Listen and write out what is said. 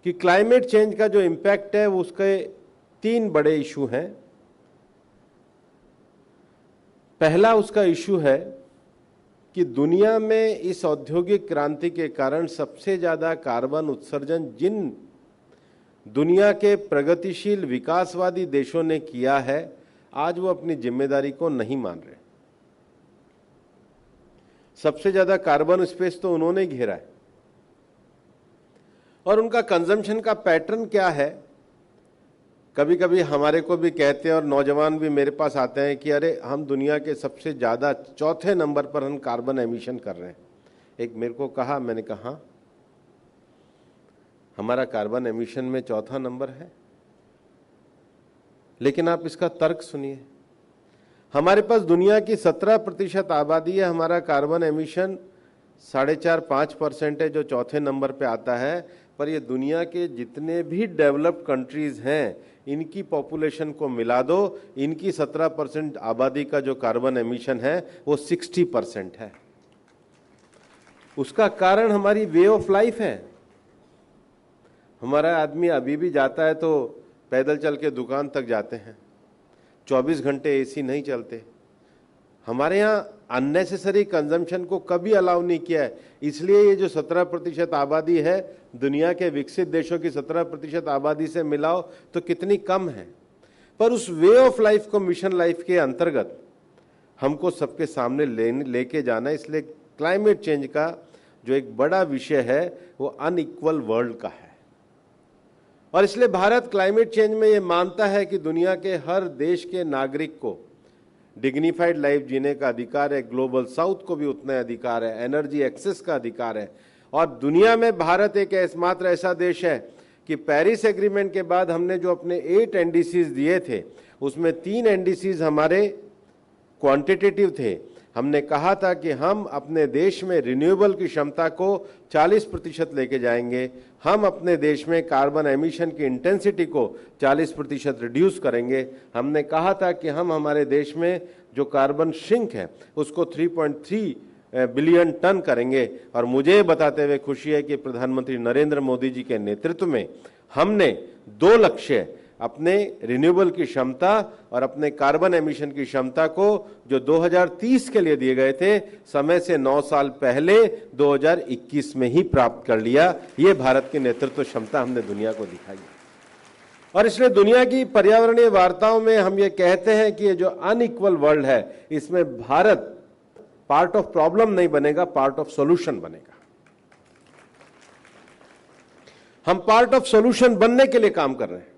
कि climate change का जो इम्पैक्ट है वो उसके 3 बड़े इशू हैं। पहला उसका इशू है कि दुनिया में इस औद्योगिक क्रांति के कारण सबसे ज्यादा कार्बन उत्सर्जन जिन दुनिया के प्रगतिशील विकासवादी देशों ने किया है, आज वो अपनी जिम्मेदारी को नहीं मान रहे। सबसे ज्यादा कार्बन स्पेस तो उन्होंने घेरा है और उनका कंजम्पशन का पैटर्न क्या है, कभी कभी हमारे को भी कहते हैं और नौजवान भी मेरे पास आते हैं कि अरे हम दुनिया के सबसे ज़्यादा 4थे नंबर पर हम कार्बन एमिशन कर रहे हैं। एक मेरे को कहा, मैंने कहा हमारा कार्बन एमिशन में 4था नंबर है, लेकिन आप इसका तर्क सुनिए। हमारे पास दुनिया की 17% आबादी है, हमारा कार्बन एमिशन 4.5-5% है जो 4थे नंबर पे आता है। पर ये दुनिया के जितने भी डेवलप्ड कंट्रीज हैं, इनकी पॉपुलेशन को मिला दो, इनकी 17% आबादी का जो कार्बन एमिशन है वो 60% है। उसका कारण हमारी वे ऑफ लाइफ है। हमारा आदमी अभी भी जाता है तो पैदल चल के दुकान तक जाते हैं, 24 घंटे एसी नहीं चलते। हमारे यहाँ अननेसेसरी कंजम्पशन को कभी अलाउ नहीं किया है, इसलिए ये जो 17% आबादी है, दुनिया के विकसित देशों की 17% आबादी से मिलाओ तो कितनी कम है। पर उस वे ऑफ लाइफ को मिशन लाइफ के अंतर्गत हमको सबके सामने लेके जाना है। इसलिए क्लाइमेट चेंज का जो एक बड़ा विषय है वो अनइक्वल वर्ल्ड का है, और इसलिए भारत क्लाइमेट चेंज में ये मानता है कि दुनिया के हर देश के नागरिक को डिग्निफाइड लाइफ जीने का अधिकार है, ग्लोबल साउथ को भी उतना अधिकार है, एनर्जी एक्सेस का अधिकार है। और दुनिया में भारत एक एकमात्र ऐसा देश है कि पेरिस एग्रीमेंट के बाद हमने जो अपने 8 एनडीसीज दिए थे, उसमें 3 एनडीसीज हमारे क्वांटिटेटिव थे। हमने कहा था कि हम अपने देश में रिन्यूएबल की क्षमता को 40% लेके जाएंगे, हम अपने देश में कार्बन एमिशन की इंटेंसिटी को 40% रिड्यूस करेंगे। हमने कहा था कि हम हमारे देश में जो कार्बन सिंक है उसको 3.3 बिलियन टन करेंगे। और मुझे बताते हुए खुशी है कि प्रधानमंत्री नरेंद्र मोदी जी के नेतृत्व में हमने 2 लक्ष्य, अपने रिन्यूएबल की क्षमता और अपने कार्बन एमिशन की क्षमता को जो 2030 के लिए दिए गए थे, समय से 9 साल पहले 2021 में ही प्राप्त कर लिया। ये भारत की नेतृत्व क्षमता हमने दुनिया को दिखाई। और इसलिए दुनिया की पर्यावरणीय वार्ताओं में हम ये कहते हैं कि ये जो अनइक्वल वर्ल्ड है, इसमें भारत पार्ट ऑफ प्रॉब्लम नहीं बनेगा, पार्ट ऑफ सॉल्यूशन बनेगा। हम पार्ट ऑफ सॉल्यूशन बनने के लिए काम कर रहे हैं।